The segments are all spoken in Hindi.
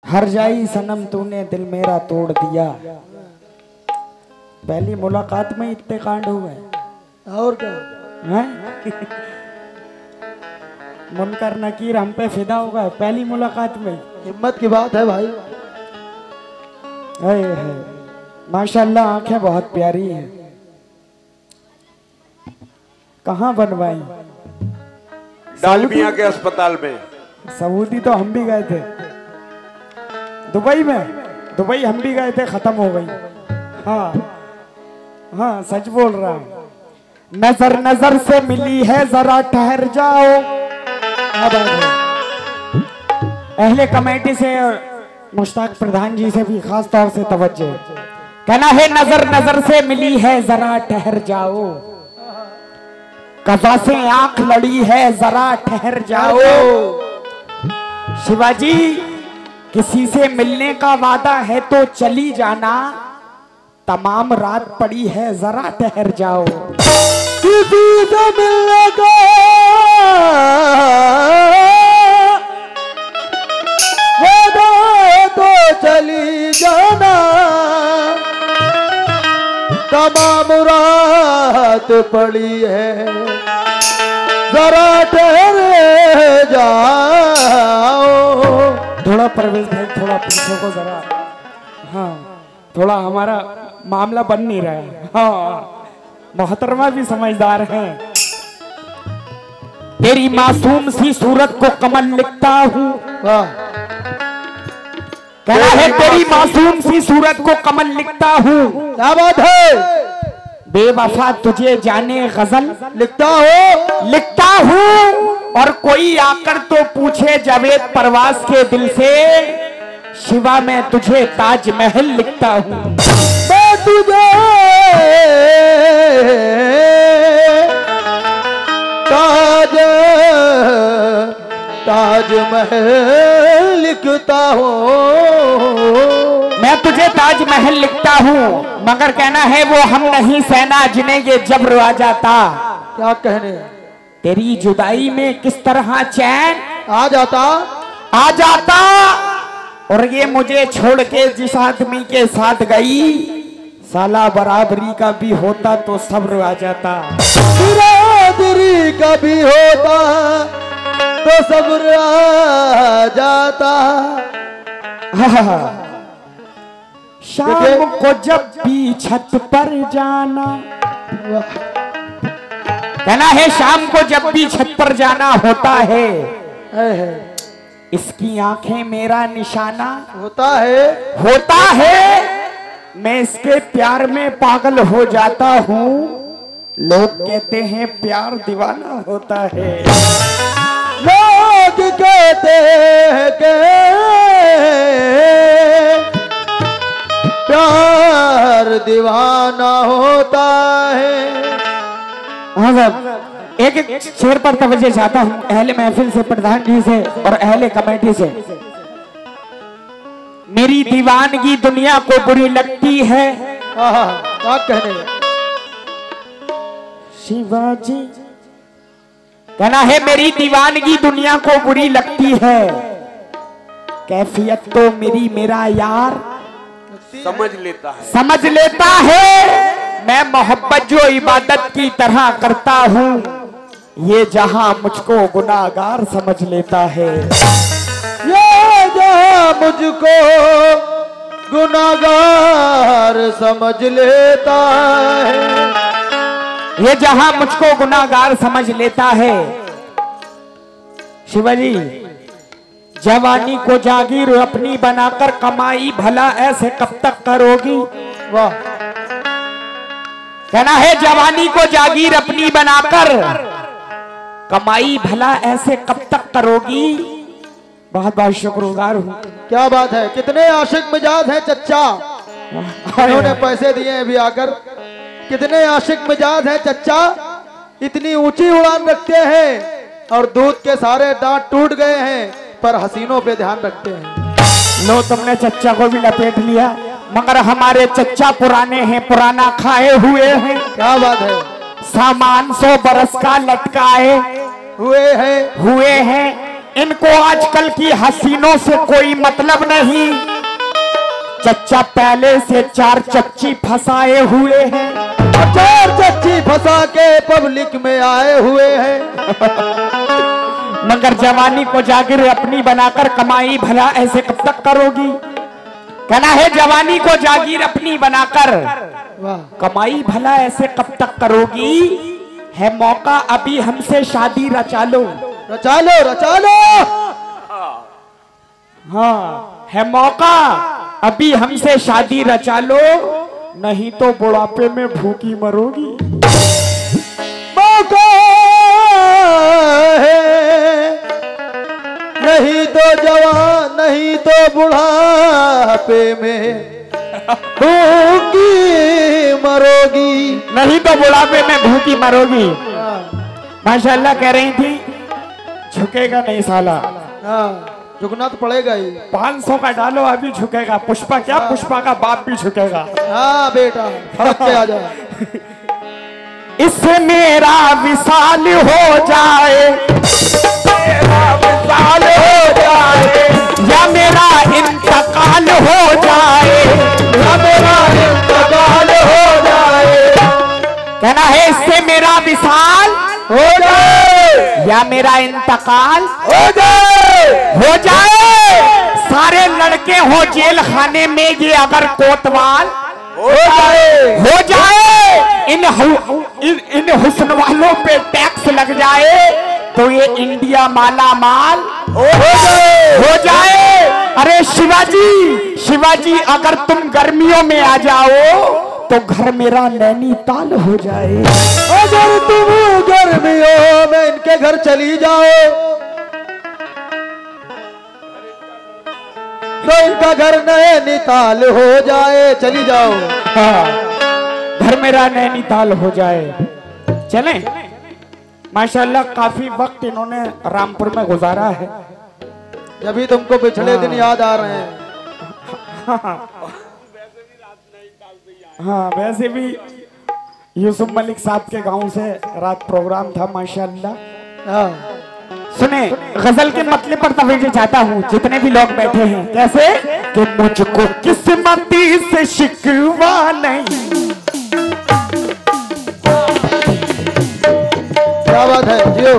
हर जाई सनम तूने दिल मेरा तोड़ दिया। पहली मुलाकात में इतने कांड हो गए और क्या हैं? मुनकर नकीर हम पे फिदा हो गए पहली मुलाकात में। हिम्मत की बात है भाई। है माशाल्लाह, आंखें बहुत प्यारी हैं। कहाँ बनवाई? डालमिया के अस्पताल में। सऊदी तो हम भी गए थे, दुबई में। दुबई हम भी गए थे, खत्म हो गई। हाँ हाँ सच बोल रहा हूँ। नजर नजर से मिली है, जरा ठहर जाओ। अहले कमेटी से मुश्ताक प्रधान जी से भी खास तौर से तवज्जो। कहना है नजर नजर से मिली है, जरा ठहर जाओ। कज़ा से आंख लड़ी है, जरा ठहर जाओ। शिवाजी किसी से मिलने का वादा है तो चली जाना, तमाम रात पड़ी है, जरा ठहर जाओ। किसी से मिलने का वादा है तो चली जाना, तमाम रात पड़ी है, जरा ठहर जाओ। थोड़ा परवेज भाई, थोड़ा पीछे को जरा। हाँ थोड़ा हमारा मामला बन नहीं रहा है। हाँ मोहतरमा भी समझदार हैं। तेरी मासूम सी सूरत को कमल लिखता हूँ। कहना है तेरी मासूम सी सूरत को कमल लिखता हूँ। क्या बात है? बेवफा तुझे जाने गजल लिखता हूँ। और कोई आकर तो पूछे जावेद परवाज के दिल से, शिवा मैं तुझे ताजमहल लिखता हूँ। मैं तुझे ताजमहल लिखता हूँ। मैं तुझे ताजमहल लिखता हूँ, मगर कहना है वो हम नहीं सहना जिन्हें ये जब्र आ जाता। क्या कहने? तेरी जुदाई में किस तरह चैन आ जाता और ये मुझे छोड़ के जिस आदमी के साथ गई, साला बराबरी का भी होता तो सब्र आ जाता। बराबरी का भी होता तो सब्र आ जाता। शाम को जब भी छत पर जाना, कहना है शाम को जब भी छत पर जाना होता है, इसकी आंखें मेरा निशाना होता है। मैं इसके प्यार में पागल हो जाता हूँ। लोग कहते हैं प्यार दीवाना होता है। लोग कहते हैं कि प्यार दीवाना होता है। हाँ साहब, एक शेर पर तवज्जो चाहता हूँ अहले महफिल से, प्रधान जी से और अहले कमेटी से। मेरी दीवानगी दुनिया को बुरी लगती है। क्या कहने? शिवाजी कहना है मेरी दीवानगी दुनिया को बुरी लगती है। कैफियत तो मेरी मेरा यार समझ लेता है। मैं मोहब्बत जो इबादत की तरह करता हूँ, ये जहां मुझको गुनाहगार समझ लेता है। ये जहां मुझको गुनाहगार समझ लेता है। ये जहां मुझको गुनाहगार समझ लेता है। शिवाजी जवानी को जागीर अपनी बनाकर कमाई भला ऐसे कब तक करोगी? वाह। कहना है जवानी को जागीर अपनी बनाकर कमाई भला ऐसे कब तक करोगी? बहुत बहुत शुक्रगुजार हूँ। क्या बात है? कितने आशिक मिजाज है चच्चा, उन्होंने पैसे दिए हैं भी आकर। कितने आशिक मिजाज है चच्चा, इतनी ऊंची उड़ान रखते हैं और दूध के सारे दांत टूट गए हैं पर हसीनों पे ध्यान रखते हैं। लो तुमने चच्चा को भी लपेट लिया, मगर हमारे चच्चा पुराने हैं, पुराना खाए हुए हैं। क्या बात है? सामान 100 बरस का लटकाए हुए हैं। इनको आजकल की हसीनों से कोई मतलब नहीं। चच्चा पहले से 4 चच्ची फंसाए हुए हैं, 4 चच्ची फंसा के पब्लिक में आए हुए हैं। मगर जवानी को जागिर अपनी बनाकर कमाई भला ऐसे कब तक करोगी? कहना है जवानी को जागीर अपनी बनाकर कमाई भला ऐसे कब तक करोगी? है मौका अभी हमसे शादी रचा लो, रचा लो, रचा लो। हाँ है मौका अभी हमसे शादी रचा लो, नहीं तो बुढ़ापे में भूखी मरोगी। मौका है नहीं तो जवान, नहीं तो बुढ़ापे में भूखी मरोगी, नहीं तो बुढ़ापे में भूखी मरोगी। माशाल्लाह कह रही थी झुकेगा नहीं साला। हाँ झुकना तो पड़ेगा ही। 500 का डालो अभी झुकेगा। पुष्पा क्या पुष्पा का बाप भी झुकेगा। हाँ बेटा फर्क पे आ जाए। इससे मेरा विशाल हो जाए, मेरा विशाल हो जाए, या मेरा इंतकाल हो जाए, या मेरा इंतकाल हो जाए। कहना है इससे मेरा विशाल हो जाए या मेरा इंतकाल हो जाए, हो जाए। सारे लड़के हो जेल खाने में ये अगर कोतवाल हो जाए, हो जाए। इन हुस्न वालों पे टैक्स लग जाए तो ये इंडिया माला माल हो जाए, हो जाए। अरे शिवाजी, शिवाजी अगर तुम गर्मियों में आ जाओ तो घर मेरा नैनीताल हो जाए। अगर तुम गर्मियों में इनके घर चली जाओ तो इनका घर नैनीताल हो जाए, चली जाओ। हाँ घर मेरा नैनीताल हो जाए। चलें? माशाल्लाह काफी वक्त इन्होंने रामपुर में गुजारा है। जब भी तुमको पिछले दिन याद आ रहे हैं। हाँ वैसे भी यूसुफ मलिक साहब के गांव से रात प्रोग्राम था माशाल्लाह। हाँ सुने गजल के मतले पर तवज्जो चाहता हूँ जितने भी लोग बैठे हैं। कैसे कि मुझको किस्मती से शिकवा नहीं। क्या बात है जियो,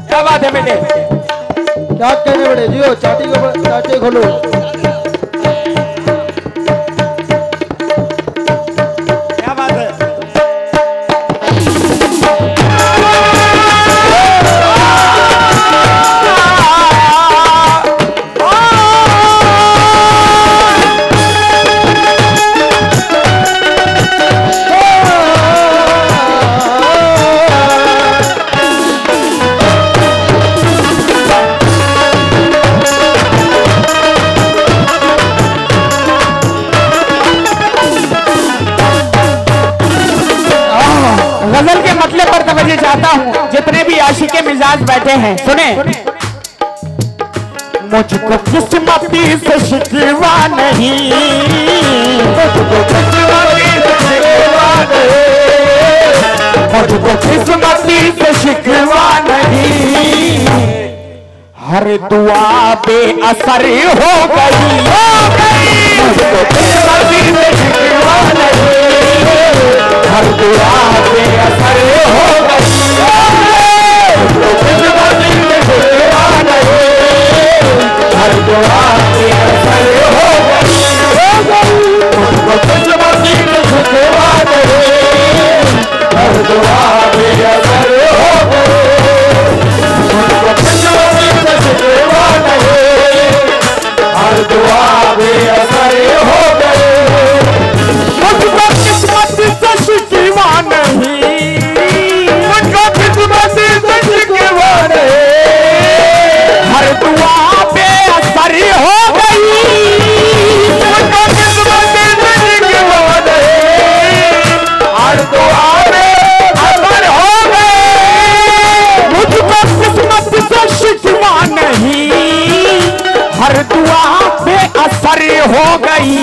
क्या बात है बेटे, क्या कहने बड़े जियो, चाटी को चाटी खोलो। क्या बात है। गजल के मतलब पर तवज्जो चाहता हूँ जितने भी आशिके मिजाज बैठे हैं। सुने मुझको किस्मती से शिकवा नहीं, मुझको किस्मती से शिकवा नहीं, मुझको किस्मती से शिकवा नहीं। हर दुआ बेअसर हो गई, मुझको किस्मती से शिकवा नहीं, हर दुआ बेअसर हो गई, मुझको किस्मती से शिकवा नहीं, हर दुआ बेअसर हो गई, मुझको किस्मती से शिकवा नहीं, हर दुआ बेअसर हो गई, मुझको किस्मती से शिकवा नहीं, हर दुआ बेअसर हो गई, मुझको किस्मती से शिकवा नहीं, मुझको किस्मती से शिकवा नहीं, हर दुआ बेअसर हो गई, मुझको किस्मती से शिकवा नहीं, हर दुआ बेअसर हो गई, मुझको किस्मत से शिकवा नहीं, हर दुआ बेअसर हो गई।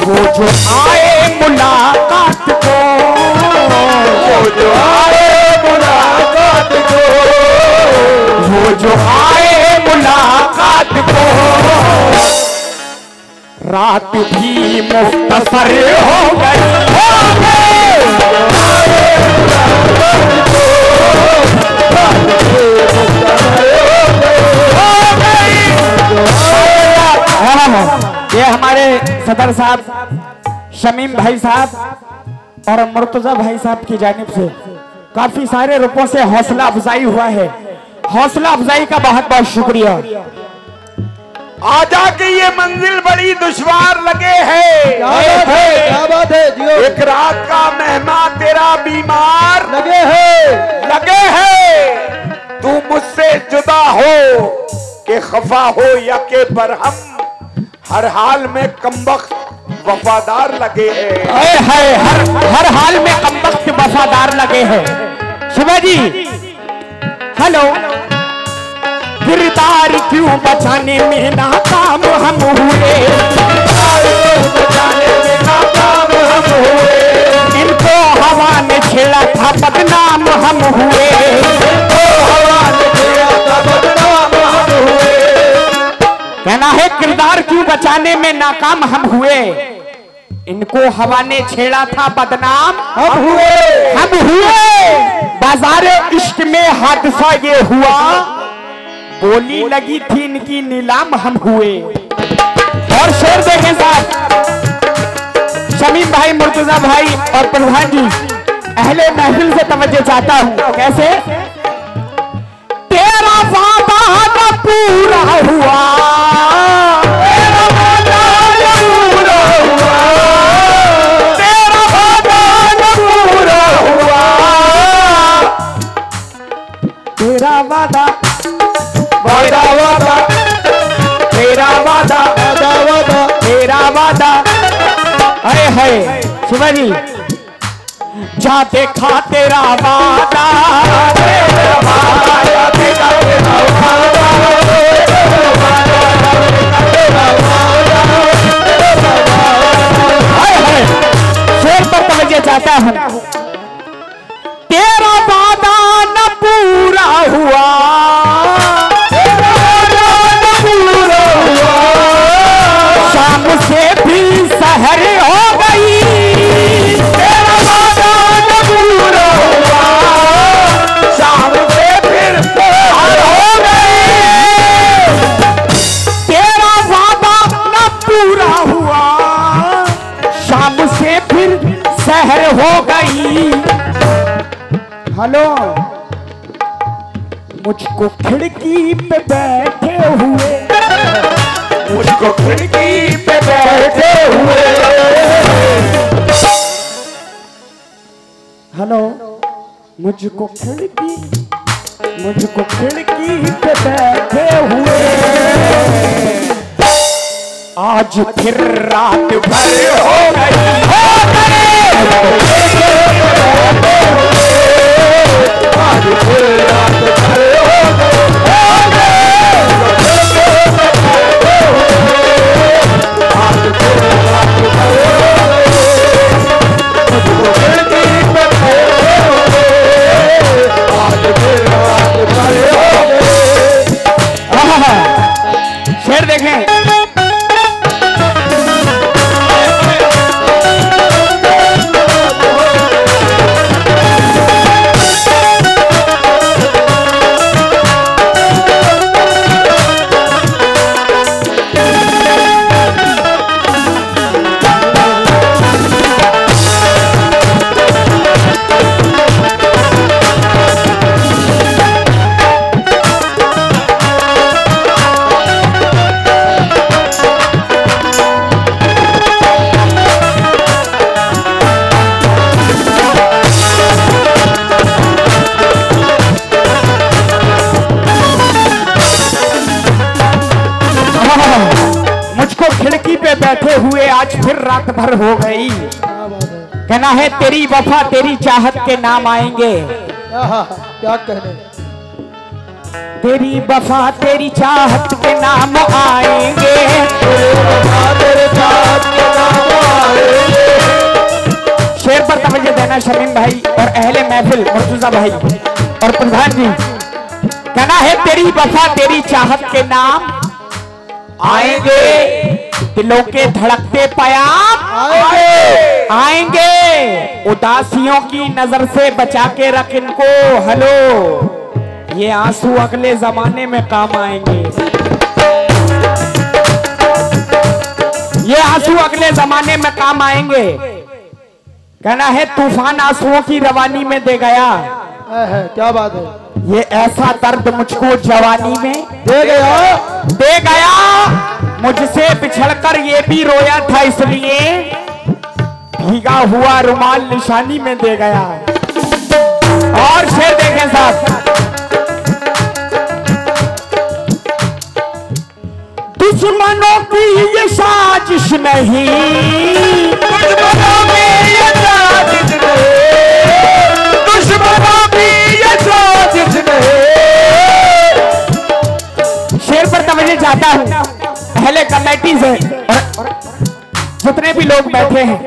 वो जो आए मुलाकात को, वो जो आए मुलाकात को, वो जो आए मुलाकात को, रात भी मुख्तसर हो गई, ये हमारे सदर साहब शमीम भाई साहब और मुर्तजा भाई साहब की जानिब से काफी सारे रुपयों से हौसला अफजाई हुआ है। हौसला अफजाई का बहुत बहुत शुक्रिया। आजा की ये मंजिल बड़ी दुश्वार लगे है। क्या बात है जियो। एक रात का मेहमान तेरा बीमार लगे है। तू मुझसे जुदा हो के खफा हो या के बरहम, हर हाल में कमबख्त वफादार लगे हैं। हर हाल में कमबख्त वफादार लगे हैं। शिवाजी हेलो, किरदार क्यों बचाने में नाकाम हम हुए, इनको हवा ने छेड़ा था बदनाम हम हुए, कहना है किरदार क्यों बचाने में नाकाम हम हुए, इनको हवा ने छेड़ा था बदनाम हम हुए। बाजार इश्क में हादसा ये हुआ, बोली लगी थी इनकी नीलाम हम हुए। और शेर देखें साहब, शमीम भाई, मुर्तजा भाई और प्रधान जी, अहले महफिल से तवज्जो चाहता हूं। कैसे? तेरा वादा न पूरा हुआ, तेरा वादा न पूरा हुआ, तेरा वादा न पूरा हुआ, तेरा वादा तेरा वादा तेरा वादा। अरे है शिवाजी, जा देखा तेरा वादा, तेरा वादा, तेरा शेर पर तवज्जो चाहता हूं। तेरा वादा न पूरा हुआ, शाम से भी सहर हो गई, तेरा वादा न पूरा हुआ, शाम से फिर सहर हो गई, तेरा वादा न पूरा हुआ, शाम से फिर सहर हो गई। हेलो, मुझको खिड़की पे बैठे हुए, मुझको खिड़की पे बैठे हुए, हेलो, मुझको खिड़की पे बैठे हुए, आज फिर रात भर हो गई, आज फिर रात भर हो गई, शेर देखें। बैठे हुए आज फिर रात भर हो गई, कहना है तेरी वफा तेरी चाहत के नाम आएंगे, क्या कहने, तेरी वफा तेरी चाहत के नाम आएंगे, शेर पर तवज्जो देना शमीम भाई और अहले महफिल मुर्तजा भाई और प्रधान जी। कहना है तेरी वफा तेरी चाहत के नाम आएंगे, दिलों के धड़कते प्याम आएंगे, उदासियों की नजर से बचा के रख इनको। हेलो, ये आंसू अगले जमाने में काम आएंगे, ये आंसू अगले जमाने में काम आएंगे। कहना है तूफान आंसुओं की रवानी में दे गया, क्या बात है, ये ऐसा दर्द मुझको जवानी में दे गया, मुझसे बिछड़कर ये भी रोया था, इसलिए भीगा हुआ रुमाल निशानी में दे गया। और शेर देखें साहब, दुश्मनों की ये साजिश नहीं, दुश्मनों की ये साजिश नहीं, दुश्मनों की ये साजिश नहीं। शेर पर तवज्जो चाहता हूं पहले कमेटी से और जितने भी लोग बैठे हैं।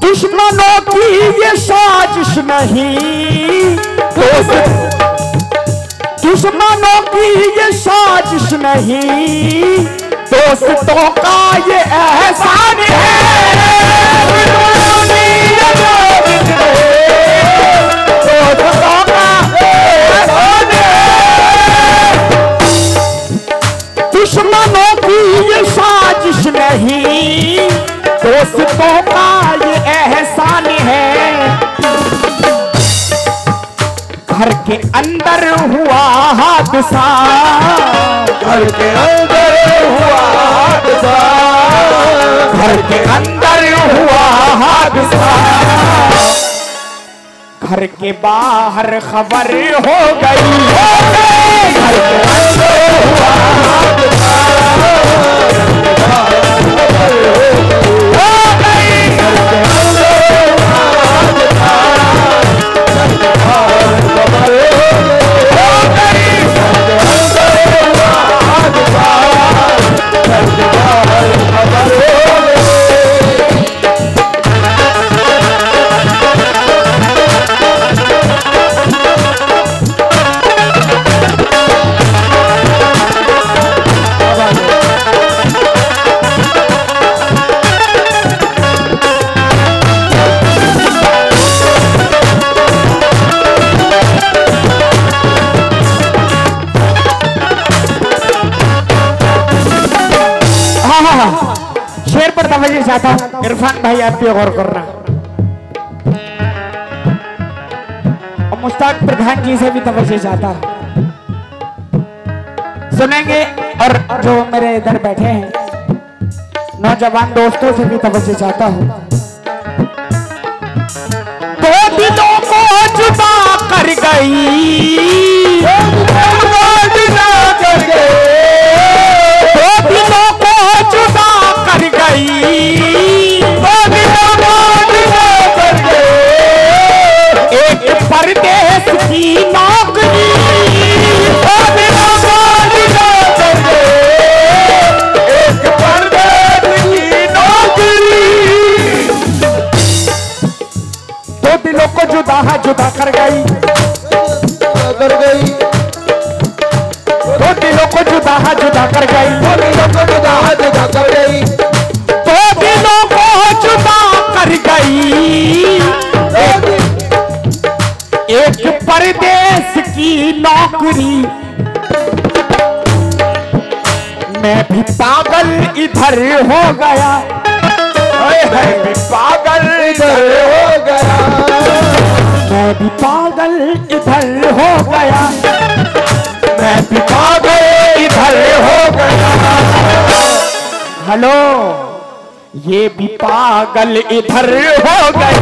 दुश्मनों की ये साजिश नहीं, दुश्मनों की ये साजिश नहीं, दोस्तों का ये एहसान है, दुश्मनों की ये साजिश नहीं, दोस्तों का एहसान है, दुश्मनों की ये साजिश नहीं, दोस्तों का ये एहसान है। घर के अंदर हुआ हादसा, घर के अंदर हुआ हादसा, घर के अंदर हुआ हादसा, घर के बाहर खबर हो गई, घर के अंदर हुआ हादसा, शेर पर तवज्जो चाहता हूं इरफान भाई, आप पे गौर करना और मुश्ताक प्रधान जी से भी तवज्जो चाहता हूं, सुनेंगे। और जो मेरे इधर बैठे हैं नौजवान दोस्तों से भी तवज्जो चाहता हूं। दो दिलों को जुदा कर गई, दो दिलों को जुदा कर गई, एक परदेस की नौकरी, एक परदेस की नौकरी, दो दिलों को जुदा कर गई, दो दिलों को जुदा कर गई, दो दिलों को जुदा कर गई, दो दिलों को जुदा कर गई, एक परदेस की नौकरी। मैं भी पागल इधर हो गया, मैं भी पागल इधर हो गया, मैं भी पागल इधर हो गया, मैं भी पागल इधर हो गया। हेलो, ये भी पागल इधर हो गई,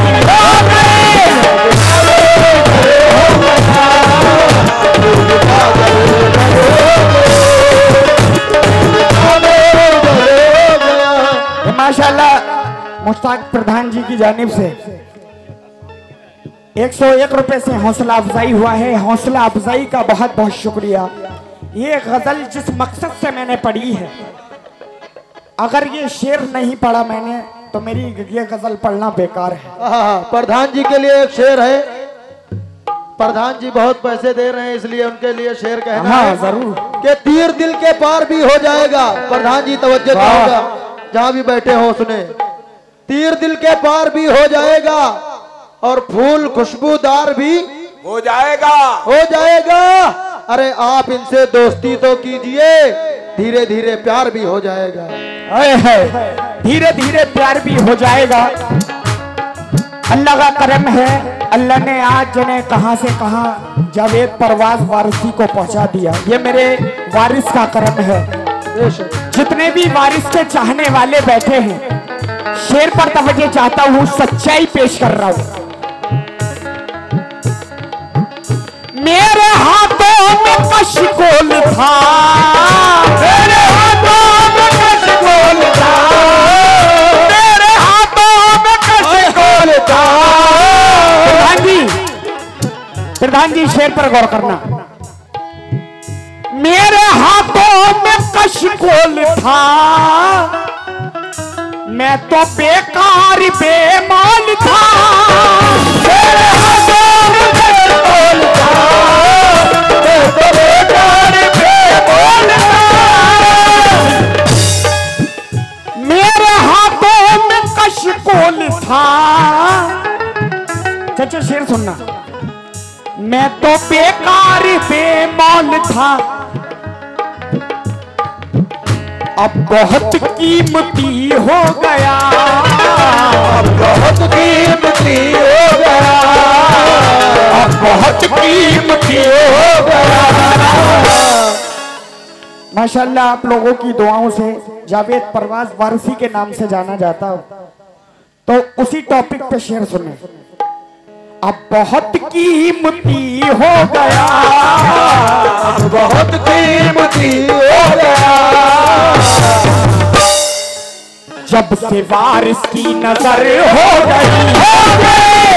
माशाल्लाह मुश्ताक प्रधान जी की जानिब से 101 रुपए से हौसला अफजाई हुआ है। हौसला अफजाई का बहुत बहुत शुक्रिया। ये गजल जिस मकसद से मैंने पढ़ी है, अगर ये शेर नहीं पढ़ा मैंने तो मेरी ये गजल पढ़ना बेकार है। प्रधान जी के लिए एक शेर है, प्रधान जी बहुत पैसे दे रहे हैं, इसलिए उनके लिए शेर कहना हाँ है जरूर। कि तीर दिल के पार भी हो जाएगा। प्रधान जी तवज्जो करेगा, जहां भी बैठे हो सुने। तीर दिल के पार भी हो जाएगा और फूल खुशबूदार भी हो जाएगा, हो जाएगा। अरे आप इनसे दोस्ती तो कीजिए, धीरे धीरे प्यार भी हो जाएगा। धीरे धीरे प्यार भी हो जाएगा। अल्लाह का करम है, अल्लाह ने आज जने कहां से कहां जावेद परवाज वारिसी को पहुंचा दिया। ये मेरे वारिस का करम है। जितने भी वारिस के चाहने वाले बैठे हैं, शेर पर तवज्जो चाहता हूं, सच्चाई पेश कर रहा हूं। मेरे हाथों में कशकोल था, मेरे हाथों में कशकोल था, मेरे हाथों में कशकोल था। प्रधान जी शेर पर गौर करना। मेरे हाथों में कशकोल था, मैं तो बेकार बेमाल था। मेरे हाथों में कशकोल था, मैं तो बेकार बेमाल था। मेरे हाथों में कशकोल था। चाचा शेर सुनना। मैं तो बेकार बेमाल था, अब बहुत कीमती हो गया, अब बहुत कीमती हो गया, अब बहुत कीमती हो गया। माशाल्लाह आप लोगों की दुआओं से जावेद परवाज वारिसी के नाम से जाना जाता हो। तो उसी टॉपिक पे शेर सुने। अब बहुत कीमती हो गया, अब बहुत कीमती हो गया, जब से वारिस की नजर हो गई, हो गई।